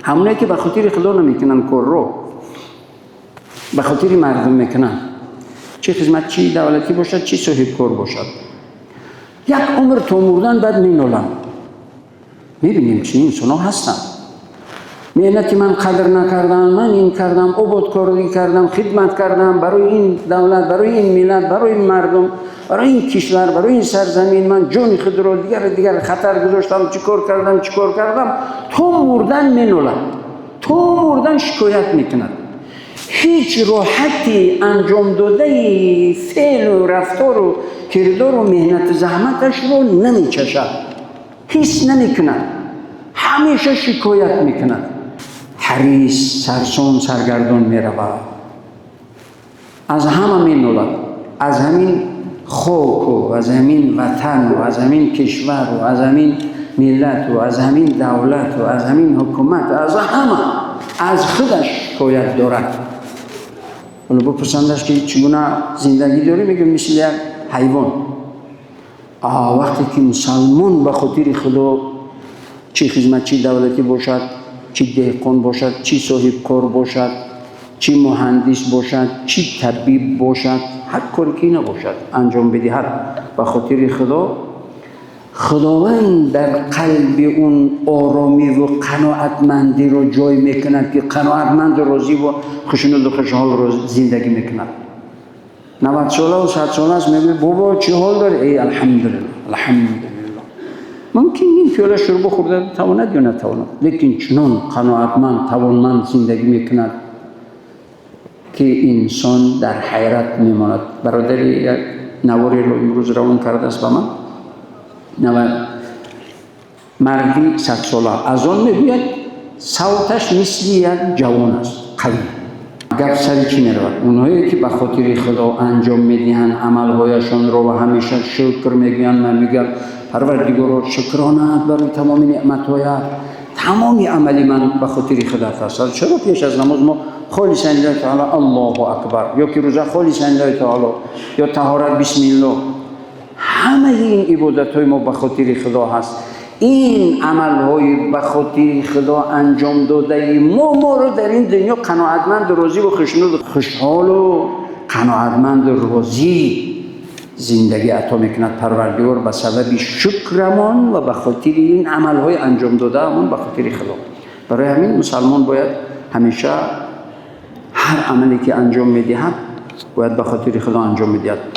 همونایی که به خاطر خدا نمیکنن کار رو، به خاطر مردم میکنن، چه خدمت چی دولتی باشد چی صاحب کار باشد، یک عمر تا مردن بعد مینالن. میبینیم چه انسان ها هستن. مهنت من قدر نکردم، من این کردم، آبادکاری کردم، خدمت کردم برای این دولت، برای این ملت، برای این مردم، برای این کشور، برای این سرزمین، من جان خود را دیگر خطر گذاشتم، چیکار کردم، تا مردن مینالن، تا مردن شکایت میکند. هیچ راحتی انجام داده فعل و رفتار و کردار و مهنت زحمتش رو نمیچشد، حس نمیکند، همیشه شکایت میکند، حریص سرسون سرگردان میرود. از همه مینالد، از همین خاک و از همین وطن و از همین کشور و از همین ملت و از همین دولت و از همین حکومت، از همه، از خودش شکایت دارد. ولی بپرسندش که چگونه زندگی داری، میگه مثل یک حیوان. وقتی که مسلمان به خاطر خدا، چی خدمت چی دولتی باشد، چی دهقان باشد، چی صاحب کار باشد، چی مهندس باشد، چی طبیب باشد، هر کاری که نباشد انجام بدهد به خاطر خدا، خداوند در قلب اون آرامی و قناعتمندی رو جای میکند که قناعتمند و راضی و خوشنود و خوشحال رو زندگی میکند. 90 ساله و 100 ساله است، میگه بابا چه حال داری؟ ای الحمدلله الحمدلله. ممکن این پیاله شرب خورده تواند یا نتواند، لیکن چنان قناعتمند توانمند زندگی میکند که انسان در حیرت میماند. برادر یک نواری رو امروز روان کرده است به من، مردی 100 ساله، از آن میگوید صوتش مثل یک جوان است، قوی. گپ سر چی میرود؟ اونهایی که به خاطر خدا انجام میدهند عملهایشان رو و همیشه شکر میگویند، من میگم پروردگارا شکرانه برای تمام نعمت‌هایت، تمام عملی من به خاطر خدا است. چرا پیش از نماز ما خالصا لله تعالی الله اکبر، یا که روزه خالصا لله تعالی، یا طهارت بسم الله، همه این عبادت‌های ما به خاطر خدا هست. این عمل‌های به خاطر خدا انجام داده ما رو در این دنیا قناعتمند و راضی و خوشنود و خوشحال و قناعتمند و راضی زندگی عطا میکند پروردگار به سبب شکرمان و به خاطر این عمل‌های انجام داده همون به خاطر خدا. برای همین مسلمان باید همیشه هر عملی که انجام میدهد باید به خاطر خدا انجام میدهد.